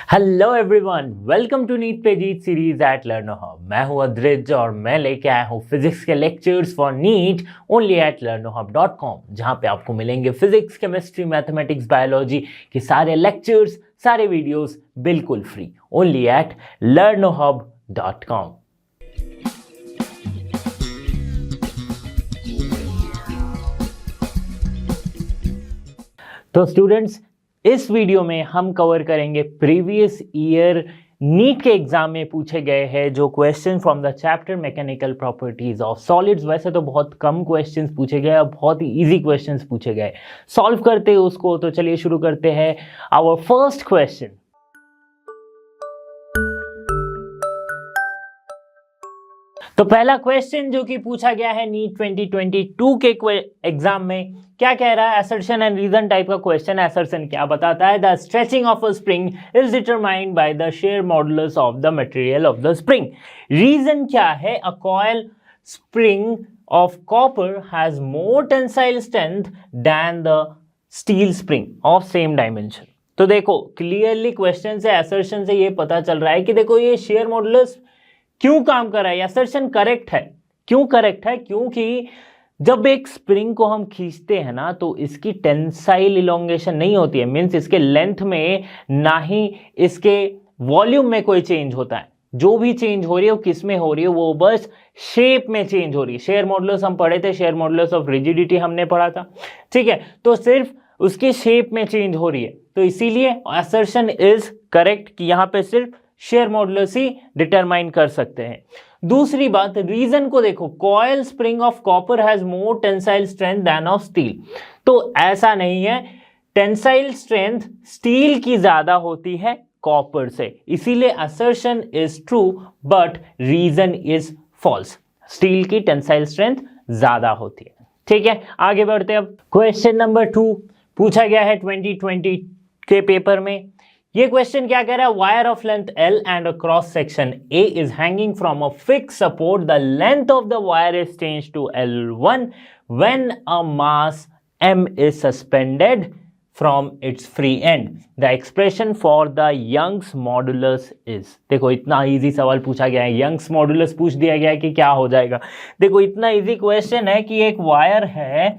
Hello everyone, welcome to NEET पे जीत series at Learno Hub. मैं हूं अद्रिज और मैं लेके आया हूं फिजिक्स के lectures for NEET only at learnohub.com, जहां पे आपको मिलेंगे फिजिक्स, केमिस्ट्री, मैथमेटिक्स, बायोलॉजी के सारे लेक्चर्स, सारे वीडियोस बिल्कुल फ्री, ओनली एट learnohub.com। तो स्टूडेंट्स, इस वीडियो में हम कवर करेंगे प्रीवियस ईयर नीट के एग्जाम में पूछे गए हैं जो question from the chapter mechanical properties of solids. वैसे तो बहुत कम क्वेश्चंस पूछे गए और बहुत ही इजी क्वेश्चंस पूछे गए। सॉल्व करते हैं उसको, तो चलिए शुरू करते हैं आवर फर्स्ट क्वेश्चन। तो पहला क्वेश्चन जो कि पूछा गया है नीट 2022 के एग्जाम में, क्या कह रहा है? असर्शन एंड रीजन टाइप का क्वेश्चन। असर्शन क्या बताता है? The stretching of a spring is determined by the shear modulus of the material of the spring. Reason क्या है? A coil spring of copper has more tensile strength than the steel spring of same dimension. तो देखो, clearly question से, assertion से ये पता चल रहा है कि देखो ये शेयर मॉडुलस क्यों काम कर रहा है। असर्शन करेक्ट है। क्यों करेक्ट है? क्योंकि जब एक स्प्रिंग को हम खींचते हैं ना, तो इसकी टेंसाइल इलोंगेशन नहीं होती है, मींस इसके लेंथ में ना ही इसके वॉल्यूम में कोई चेंज होता है। जो भी चेंज हो रही है वो किस में हो रही है? वो बस शेप में चेंज हो रही है। शेयर मॉडुलस हम पढ़े थे, शेयर मॉडुलस ऑफ रिजिडिटी हमने पढ़ा था, ठीक है। तो सिर्फ उसकी शेप में चेंज हो रही है, तो इसीलिए असर्शन इज करेक्ट कि यहां पे सिर्फ शेयर मॉडुलस ही डिटरमाइन कर सकते हैं। दूसरी बात, रीजन को देखो, coil spring of copper has more tensile strength than of steel. तो ऐसा नहीं है, टेंसाइल स्ट्रेंथ स्टील की ज्यादा होती है कॉपर से, इसीलिए assertion is true but reason is false. Steel की टेंसाइल स्ट्रेंथ ज्यादा होती है, ठीक है। आगे बढ़ते हैं। अब क्वेश्चन नंबर 2 पूछा गया है 2020 के पेपर में। ये क्वेश्चन क्या कह रहा है? Wire of length L and a cross section A is hanging from a fix support. The length of the wire is change to L1 when a mass M is suspended from its free end. The expression for the Young's modulus is. देखो, इतना easy सवाल पूछा गया है, Young's modulus पूछ दिया गया है कि क्या हो जाएगा। देखो, इतना इजी क्वेश्चन है कि एक वायर है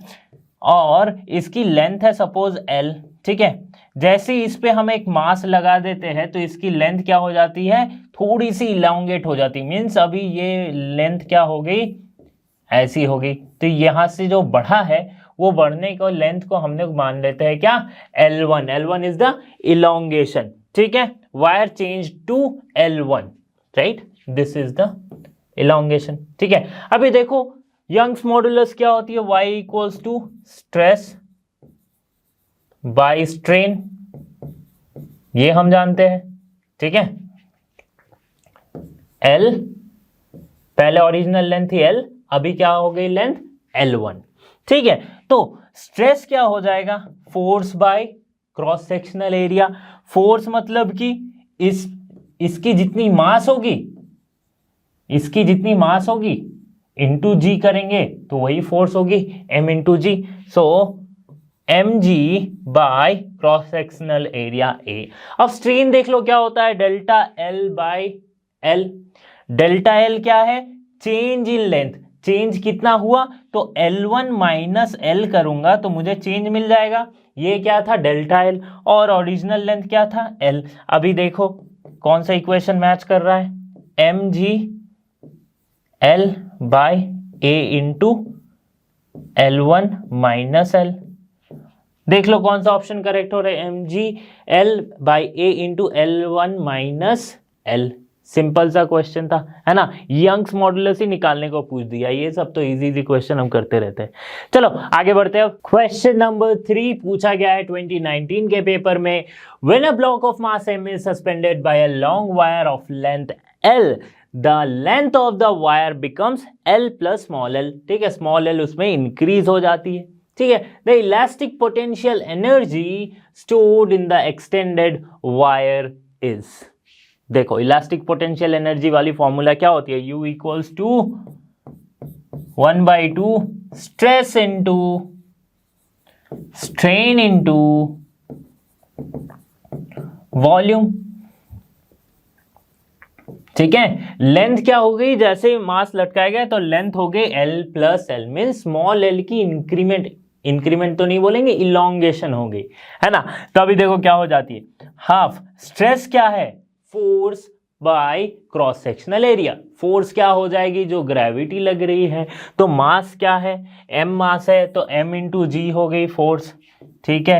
और इसकी लेंथ है सपोज L, ठीक है। जैसे इस पे हम एक मास लगा देते हैं तो इसकी लेंथ क्या हो जाती है? थोड़ी सी इलोंगेट हो जाती है, मीन्स अभी ये लेंथ क्या हो गई? ऐसी हो गई। तो यहां से जो बढ़ा है वो बढ़ने को लेंथ को हमने मान लेते हैं क्या? L1। L1 is the elongation, ठीक है। Wire change to L1, right, this is the elongation, ठीक है। अभी देखो, यंग्स मॉडुलस क्या होती है? Y equals to stress by strain, ये हम जानते हैं, ठीक है। L पहले ओरिजिनल लेंथ थी L, अभी क्या हो गई लेंथ? L1, ठीक है। तो स्ट्रेस क्या हो जाएगा? Force by cross sectional area. Force मतलब कि इसकी जितनी मास होगी, इसकी जितनी मास होगी इंटू जी करेंगे तो वही फोर्स होगी, M into g. So mg by cross sectional area A। अब स्ट्रेन देख लो क्या होता है? Delta L by L। Delta L क्या है? Change in length. चेंज कितना हुआ? तो L1 माइनस L करूंगा तो मुझे चेंज मिल जाएगा। ये क्या था? Delta L। और ओरिजिनल लेंथ क्या था? L। अभी देखो कौन सा इक्वेशन मैच कर रहा है? mg L by A into L1 minus L। देख लो कौन सा ऑप्शन करेक्ट हो रहा है? mg L by A into L1 minus L। Simple सा क्वेश्चन था, है ना। यंग्स मॉडुलस ही निकालने को पूछ दिया। ये सब तो इजी इजी क्वेश्चन हम करते रहते हैं। चलो आगे बढ़ते हैं। क्वेश्चन नंबर 3 पूछा गया है 2019 के पेपर में। When a block of mass M is suspended bye a long wire of length L, the length of the wire becomes L plus small l, ठीक है। स्मॉल l उसमें इंक्रीज हो जाती है, ठीक है। The elastic potential energy stored in the extended wire is. देखो, elastic potential energy वाली फॉर्मूला क्या होती है? U equals to 1/2 stress into strain into volume, ठीक है, लेंथ क्या हो गई, जैसे मास लटकाया गया तो लेंथ हो गई L plus L, mean small L की इंक्रीमेंट तो नहीं बोलेंगे, इलोंगेशन हो गई, है ना। तो अभी देखो क्या हो जाती है, हाफ स्ट्रेस क्या है, force by cross sectional area, force क्या हो जाएगी, जो ग्रेविटी लग रही है, तो मास क्या है, m मास है तो m इंटू जी हो गई फोर्स, ठीक है,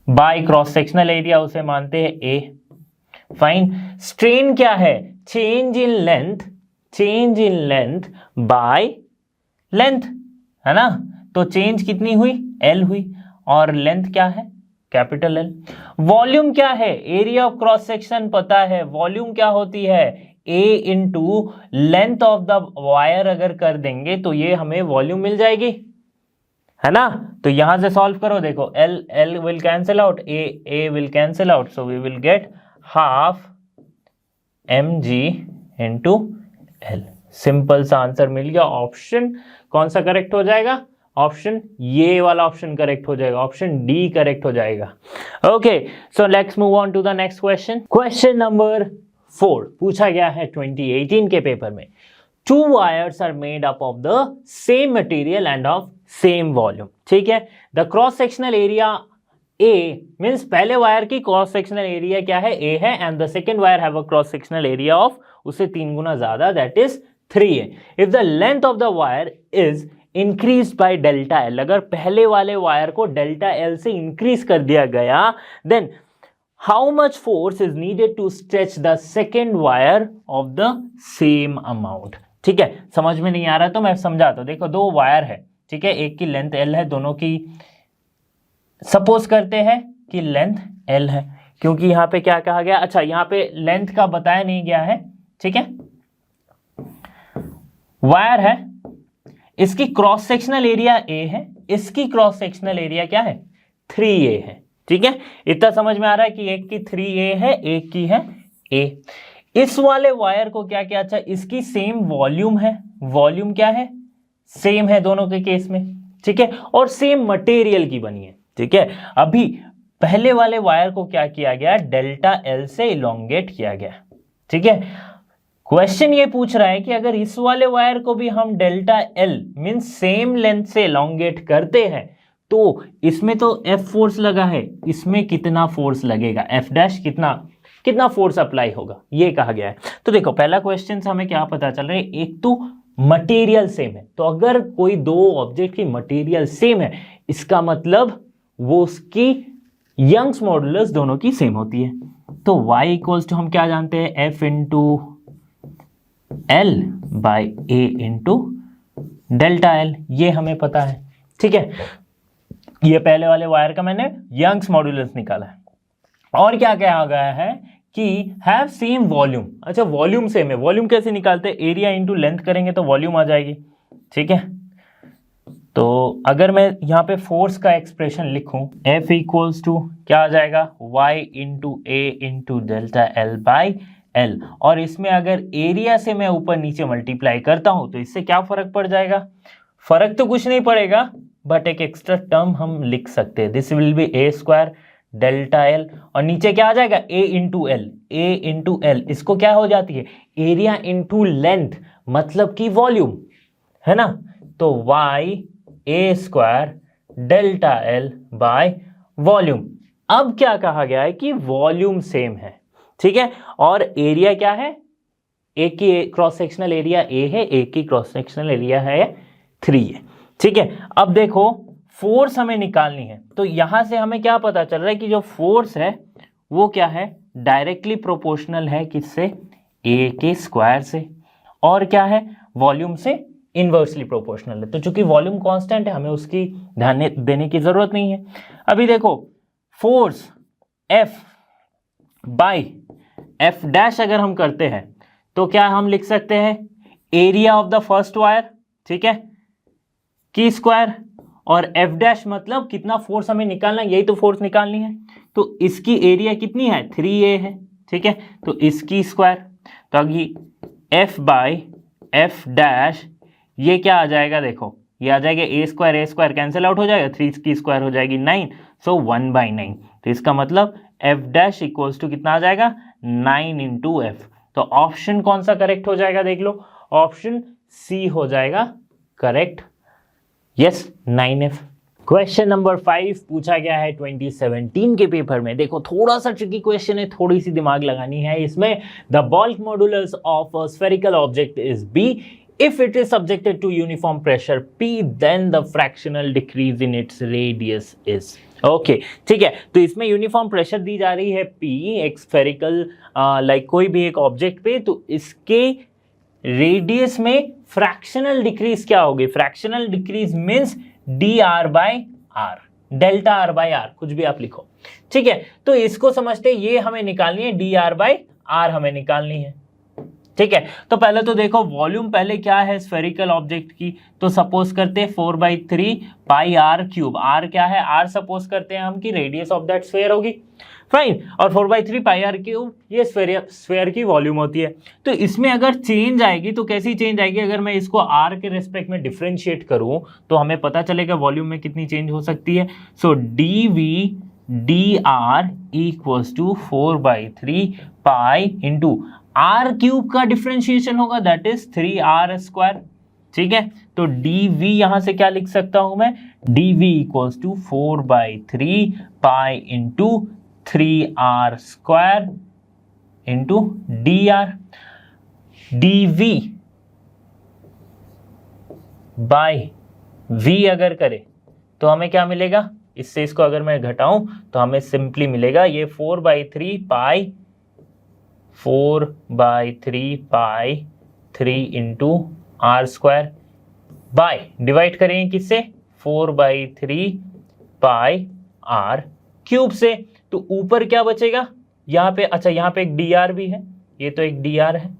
बाय क्रॉस सेक्शनल एरिया उसे मानते हैं a, फाइन। स्ट्रेन क्या है, change in length by length, है ना, तो चेंज कितनी हुई, L हुई, और लेंथ क्या है, कैपिटल L। वॉल्यूम क्या है, एरिया ऑफ क्रॉस सेक्शन पता है, वॉल्यूम क्या होती है, A into length of the wire, अगर कर देंगे तो ये हमें वॉल्यूम मिल जाएगी, है ना। तो यहां से सॉल्व करो, देखो L will cancel out, A will cancel out, so we will get half mg into L। Simple सा आंसर मिल गया। ऑप्शन कौन सा करेक्ट हो जाएगा, ऑप्शन ये वाला ऑप्शन करेक्ट हो जाएगा, ऑप्शन डी करेक्ट हो जाएगा। Okay, so let's move on to the next question. Question number 4 पूछा गया है 2018 के पेपर में। Two wires are made up of the same material and of same volume, ठीक है। The cross sectional area A means पहले वायर की क्रॉस सेक्शनल एरिया क्या है, A है, and the second wire have a cross sectional area of उससे 3 गुना ज्यादा, that is 3A। If the length of the wire is increase by delta L, अगर पहले वाले वायर को डेल्टा एल से इंक्रीज कर दिया गया, then how much force is needed to stretch the second wire of the same amount, ठीक है। समझ में नहीं आ रहा तो मैं समझाता हूं, देखो 2 वायर है, ठीक है, एक की लेंथ L है, दोनों की सपोज करते हैं कि लेंथ L है, क्योंकि यहां पे क्या कहा गया, अच्छा यहां पे लेंथ का बताया नहीं गया है, ठीक है। वायर है, इसकी क्रॉस सेक्शनल एरिया A है, इसकी क्रॉस सेक्शनल एरिया क्या है, 3A है, ठीक है। इतना समझ में आ रहा है कि एक की 3A है, एक की है A। इस वाले वायर को क्या किया, अच्छा इसकी सेम वॉल्यूम है, वॉल्यूम क्या है, सेम है दोनों के केस में, ठीक है, और सेम मटेरियल की बनी है, ठीक है। अभी पहले वाले वायर को क्या किया गया, डेल्टा एल से इलोंगेट किया गया, ठीक है। क्वेश्चन ये पूछ रहा है कि अगर इस वाले वायर को भी हम delta L mean same length से इलोंगेट करते हैं तो इसमें तो F फोर्स लगा है, इसमें कितना फोर्स लगेगा, F डैश कितना फोर्स अप्लाई होगा, ये कहा गया है। तो देखो पहला क्वेश्चन से हमें क्या पता चल रहा है, एक तो मटेरियल सेम है, तो अगर कोई 2 ऑब्जेक्ट की मटेरियल सेम है इसका मतलब वो उसकी यंग्स मॉडुलस दोनों की सेम होती है। तो y इक्वल्स टू हम क्या जानते हैं, F into L by A into delta L, ये हमें पता है, ठीक है। ये पहले वाले वायर का मैंने यंग्स मॉडुलस निकाला है। और क्या कहा गया है कि हैव सेम वॉल्यूम, अच्छा वॉल्यूम सेम है, वॉल्यूम कैसे निकालते हैं, एरिया इंटू लेंथ करेंगे तो वॉल्यूम आ जाएगी, ठीक है। तो अगर मैं यहाँ पे फोर्स का एक्सप्रेशन लिखूं, F इक्वल्स टू क्या आ जाएगा, y into A into delta L by L, और इसमें अगर एरिया से मैं ऊपर नीचे मल्टीप्लाई करता हूं तो इससे क्या फर्क पड़ जाएगा, फर्क तो कुछ नहीं पड़ेगा बट एक एक्स्ट्रा टर्म हम लिख सकते हैं, this will be A square delta L, और नीचे क्या आ जाएगा A इंटू L, इसको क्या हो जाती है, एरिया इंटू लेंथ मतलब कि वॉल्यूम, है ना। तो y A square delta L by volume. अब क्या कहा गया है कि वॉल्यूम सेम है, ठीक है, और एरिया क्या है, एक की क्रॉस सेक्शनल एरिया A है, एक की क्रॉस सेक्शनल एरिया है 3 है, ठीक है। अब देखो फोर्स हमें निकालनी है, तो यहां से हमें क्या पता चल रहा है कि जो फोर्स है वो क्या है, डायरेक्टली प्रोपोर्शनल है किससे, A के स्क्वायर से, और क्या है, वॉल्यूम से इनवर्सली प्रोपोर्शनल है। तो चूंकि वॉल्यूम कांस्टेंट है हमें उसकी ध्यान देने की जरूरत नहीं है। अभी देखो force F by F dash अगर हम करते हैं तो क्या हम लिख सकते हैं, area of the first wire, ठीक है, की स्क्वायर, और F डैश मतलब कितना फोर्स हमें निकालना है, यही तो फोर्स निकालनी है, तो इसकी एरिया कितनी है, 3A है, ठीक है, तो इसकी स्क्वायर, तो अभी F बाई F डैश ये क्या आ जाएगा, देखो ये आ जाएगा A स्क्वायर कैंसिल आउट हो जाएगा, 3 की स्क्वायर हो जाएगी 9, सो 1/9, तो इसका मतलब एफ डैश इक्वल्स टू कितना आ जाएगा 9 इंटू एफ। तो ऑप्शन कौन सा करेक्ट हो जाएगा देख लो, ऑप्शन सी हो जाएगा correct, yes 9f। Question number 5 पूछा गया है 2017 के पेपर में। देखो थोड़ा सा ट्रिकी क्वेश्चन है, थोड़ी सी दिमाग लगानी है इसमें। The bulk modulus of a spherical object is b if it is subjected to uniform pressure p then the fractional decrease in its radius is okay ठीक है। तो इसमें यूनिफॉर्म प्रेशर दी जा रही है p एक स्फेरिकल लाइक कोई भी एक ऑब्जेक्ट पे, तो इसके रेडियस में फ्रैक्शनल डिक्रीज क्या होगी, fractional decrease means d r by r, delta r by r, कुछ भी आप लिखो ठीक है। तो इसको समझते ये हमें निकालनी है, डी आर बाई आर हमें निकालनी है ठीक है। तो पहले तो देखो वॉल्यूम पहले क्या है स्फेरिकल ऑब्जेक्ट की, तो सपोज करते हैं 4/3 पाई आर क्यूब, आर क्या है, आर सपोज करते हैं हम कि रेडियस ऑफ दैट स्फेयर होगी, फाइन, और 4/3 पाई आर क्यूब ये स्फेयर की वॉल्यूम होती है। तो इसमें अगर चेंज आएगी तो कैसी चेंज आएगी, अगर मैं इसको आर के रेस्पेक्ट में डिफ्रेंशिएट करूं तो हमें पता चलेगा वॉल्यूम में कितनी चेंज हो सकती है। So D V D R equals to 4/3 pi into R cube का डिफ्रेंशिएशन होगा दैट इज 3r स्क्वायर ठीक है। तो डी वी यहां से क्या लिख सकता हूं मैं, d v equals to 4/3 pi into 3r square into d r. D v by v अगर करे तो हमें क्या मिलेगा, इससे इसको अगर मैं घटाऊं तो हमें सिंपली मिलेगा ये 4/3 pi 3 into r square by divide करेंगे किससे 4/3 पाई आर क्यूब से। तो ऊपर क्या बचेगा यहाँ पे, अच्छा यहाँ पे एक डी आर भी है, ये तो एक डी आर है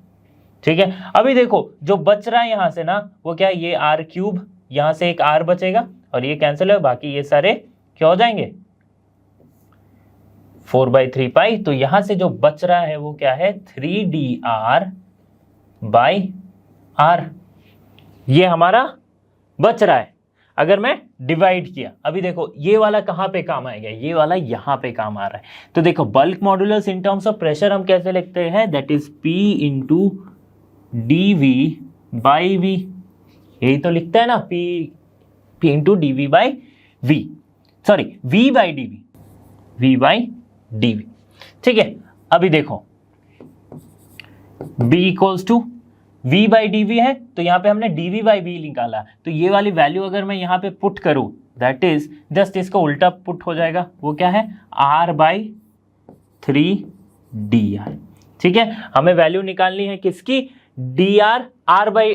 ठीक है। अभी देखो जो बच रहा है यहाँ से ना वो क्या है, ये आर क्यूब, यहाँ से एक आर बचेगा और ये कैंसिल है, बाकी ये सारे क्या हो जाएंगे 4/3 पाई। तो यहां से जो बच रहा है वो क्या है 3dr बाई आर, ये हमारा बच रहा है अगर मैं डिवाइड किया। अभी देखो ये वाला कहां पे काम आएगा, ये वाला यहां पे काम आ रहा है। तो देखो bulk modulus in terms of pressure हम कैसे लिखते हैं, that is p into d v by v, यही तो लिखता है ना, p into d v by v, sorry v by d v, v by dv ठीक है। अभी देखो b equals to v by d है, तो यहां पे हमने dv बाई v निकाला, तो ये वाली वैल्यू अगर मैं यहां पे पुट करूं दैट इज जस्ट इसका उल्टा पुट हो जाएगा, वो क्या है r/3 dr ठीक है। हमें वैल्यू निकालनी है किसकी, dr r by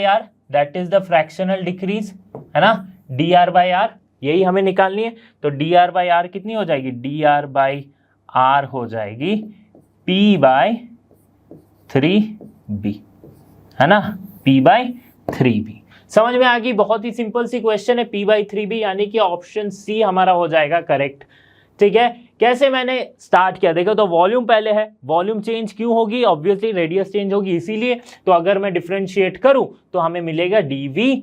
r that is the fractional decrease है ना, dr बाई r यही हमें निकालनी है। तो dr बाई आर कितनी हो जाएगी, dr बाई आर हो जाएगी p/3b है ना, p/3b। समझ में आ गई, बहुत ही सिंपल सी क्वेश्चन है, p/3b यानी कि ऑप्शन सी हमारा हो जाएगा करेक्ट ठीक है। कैसे मैंने स्टार्ट किया देखो, तो वॉल्यूम पहले है, वॉल्यूम चेंज क्यों होगी, ऑब्वियसली रेडियस चेंज होगी इसीलिए। तो अगर मैं डिफरेंशिएट करूं तो हमें मिलेगा dv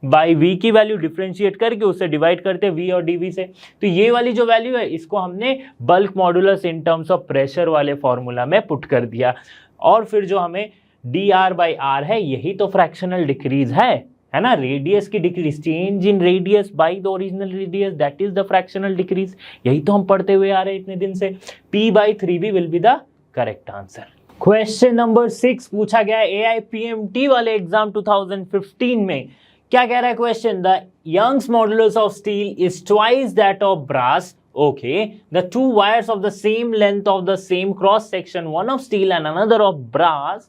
बाई v की वैल्यू डिफरेंशिएट करके उससे डिवाइड करते v और dv से। तो ये वाली जो वैल्यू है इसको हमने bulk modulus in terms of pressure वाले फॉर्मूला में पुट कर दिया, और फिर जो हमें dr बाई आर है यही तो फ्रैक्शनल डिक्रीज है ना, रेडियस की decrease, change in radius by the original radius that is the fractional decrease, यही तो हम पढ़ते हुए आ रहे हैं इतने दिन से। p/3b will be the correct answer. Question number 6 पूछा गया है AIPMT वाले एग्जाम 2015 में। क्या कह रहा है question, the Young's modulus of steel is twice that of brass, okay, the two wires of the same length of the same cross section, one of steel and another of brass,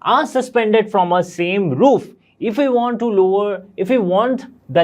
are suspended from a same roof. If we want the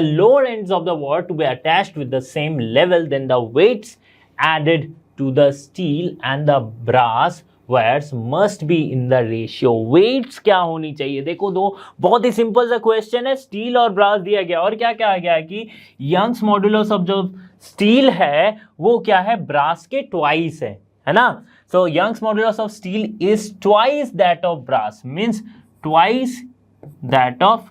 lower ends of the wire to be attached with the same level, then the weights added to the steel and the brass wires must be in the ratio. weights क्या होनी चाहिए, देखो दो बहुत ही simple सा question है, steel और ब्रास दिया गया और क्या क्या आ गया कि यंग्स मॉडुलस ऑफ जो स्टील है वो क्या है, ब्रास के ट्वाइस है ना। So Young's modulus of steel is twice that of brass, means twice that of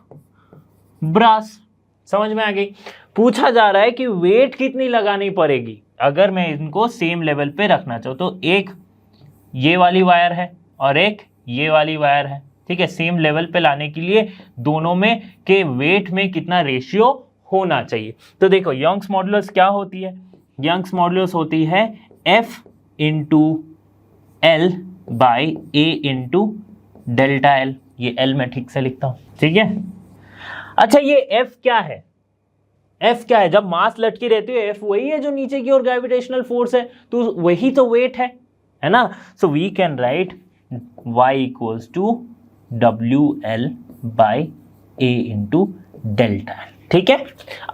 brass. समझ में आ गई। पूछा जा रहा है कि वेट कितनी लगानी पड़ेगी, अगर मैं इनको सेम लेवल पे रखना चाहूँ तो एक ये वाली वायर है और एक ये वाली वायर है, ठीक है। सेम लेवल पे लाने के लिए दोनों में के वेट में कितना रेशियो होना चाहिए। तो देखो यंग्स मॉडुलस क्या होती है, यंग्स मॉडुलस होती है F into L by A into delta L। ये L मैं ठीक से लिखता हूँ, ठीक है। अच्छा ये F क्या है, F क्या है? जब मास लटकी रहती है F वही है जो नीचे की ओर ग्रेविटेशनल फोर्स है, तो वही तो वेट है ना। So we can write y equals to WL by A into delta L, ठीक है।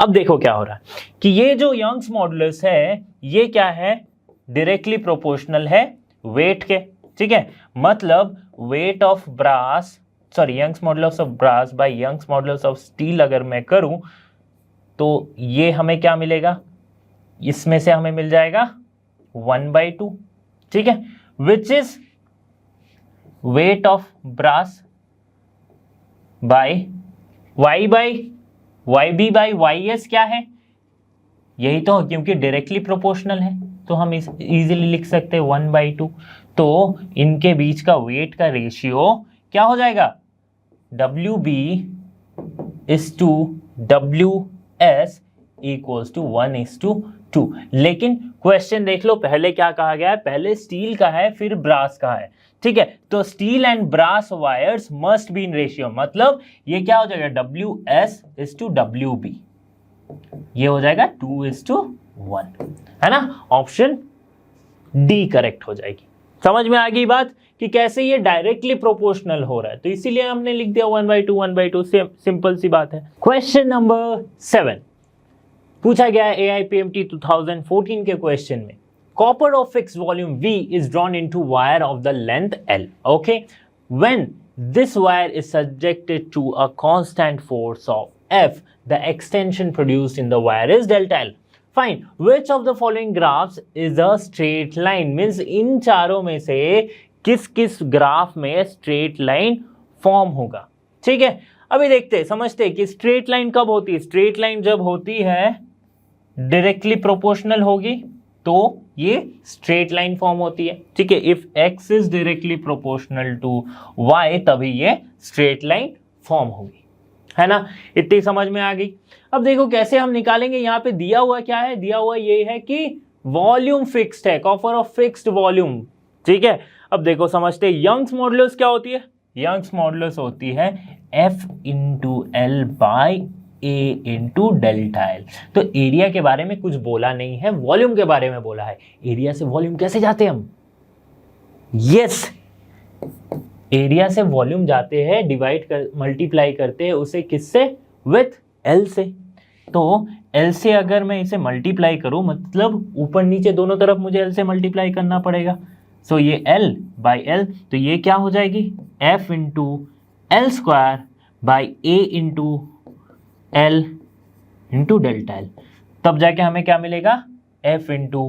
अब देखो क्या हो रहा है कि ये जो यंग्स मॉडुलस है ये क्या है, डायरेक्टली प्रोपोर्शनल है वेट के, ठीक है। मतलब weight of brass, sorry Young's modulus of brass by Young's modulus of steel अगर मैं करूं तो ये हमें क्या मिलेगा, इसमें से हमें मिल जाएगा 1/2, ठीक है, which is weight of brass by y by YB by YS क्या है, यही तो, क्योंकि डायरेक्टली प्रोपोर्शनल है तो हम इस इजीली लिख सकते हैं 1/2। तो इनके बीच का वेट का रेशियो क्या हो जाएगा, WB is to WS equals to 1:2। लेकिन क्वेश्चन देख लो, पहले क्या कहा गया है, पहले स्टील का है फिर ब्रास का है, ठीक है। तो steel and brass wires must be in ratio, मतलब ये क्या हो जाएगा WS इज टू WB, ये हो जाएगा 2:1, है ना। ऑप्शन डी करेक्ट हो जाएगी। समझ में आ गई बात कि कैसे ये डायरेक्टली प्रोपोर्शनल हो रहा है, तो इसीलिए हमने लिख दिया 1/2 सिंपल सी बात है। क्वेश्चन नंबर 7 पूछा गया है AIPMT 2014 के क्वेश्चन में, copper of fixed volume V is drawn into wire of the length L, okay, when this wire is subjected to a constant force of F, the extension produced in the wire is delta L. Find which of the following graphs is a straight line, means इन चारों में से किस किस graph में straight line form होगा, ठीक है। अभी देखते समझते कि स्ट्रेट लाइन कब होती है, स्ट्रेट लाइन जब होती है डायरेक्टली प्रोपोर्शनल होगी तो ये स्ट्रेट लाइन फॉर्म होती है, ठीक है। If x is directly proportional to y तभी ये स्ट्रेट लाइन फॉर्म होगी, है ना। इतनी समझ में आ गई। अब देखो कैसे हम निकालेंगे, यहाँ पे दिया हुआ क्या है, दिया हुआ ये है कि वॉल्यूम फिक्स्ड है, कॉपर ऑफ फिक्स्ड वॉल्यूम, ठीक है। अब देखो समझते यंग्स मॉडुलस क्या होती है, यंग्स मॉडुलस होती है F into L by A into delta L। तो एरिया के बारे में कुछ बोला नहीं है, वॉल्यूम के बारे में बोला है। एरिया से वॉल्यूम कैसे जाते हैं हम, यस, एरिया से वॉल्यूम जाते हैं, डिवाइड कर मल्टीप्लाई करते हैं उसे किससे, विथ L से। तो L से अगर मैं इसे मल्टीप्लाई करूं, मतलब ऊपर नीचे दोनों तरफ मुझे L से मल्टीप्लाई करना पड़ेगा। सो ये L बाई L, तो ये क्या हो जाएगी F into L square by A into L into delta L। तब जाके हमें क्या मिलेगा, F into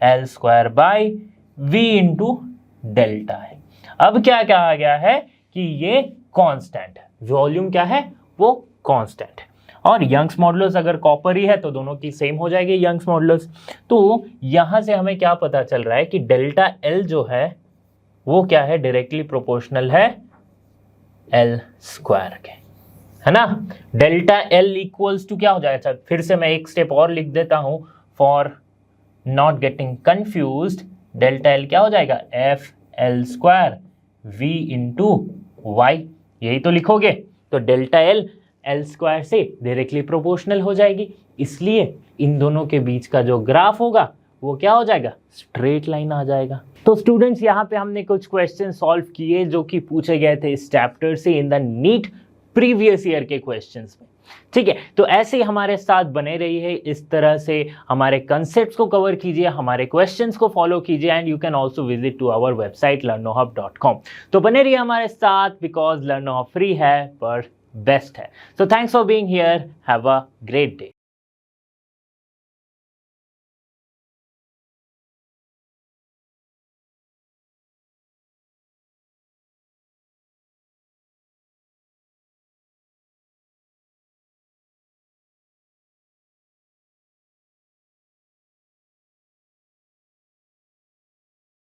L square by V into delta L। अब क्या कहा गया है कि ये कांस्टेंट है, वॉल्यूम क्या है वो कांस्टेंट है, और यंग्स मॉडुलस अगर कॉपर ही है तो दोनों की सेम हो जाएगी यंग्स मॉडुलस। तो यहां से हमें क्या पता चल रहा है कि डेल्टा L जो है वो क्या है, डायरेक्टली प्रोपोर्शनल है L स्क्वायर के, है ना। डेल्टा L इक्वल्स टू क्या हो जाएगा, फिर से मैं एक स्टेप और लिख देता हूं for not getting confused. Delta L क्या हो जाएगा, F L square V into Y, यही तो लिखोगे। तो डेल्टा L स्क्वायर से डायरेक्टली प्रोपोर्शनल हो जाएगी, इसलिए इन दोनों के बीच का जो ग्राफ होगा वो क्या हो जाएगा, स्ट्रेट लाइन आ जाएगा। तो स्टूडेंट्स यहाँ पे हमने कुछ क्वेश्चन सॉल्व किए जो कि पूछे गए थे इस चैप्टर से in the NEET previous year के क्वेश्चंस में, ठीक है। तो ऐसे ही हमारे साथ बने रहिए, इस तरह से हमारे कंसेप्ट्स को कवर कीजिए, हमारे क्वेश्चंस को फॉलो कीजिए, and you can also visit to our website learnohub.com। तो बने रहिए हमारे साथ, बिकॉज लर्नो हब फ्री है पर बेस्ट है। So thanks for being here, have a great day.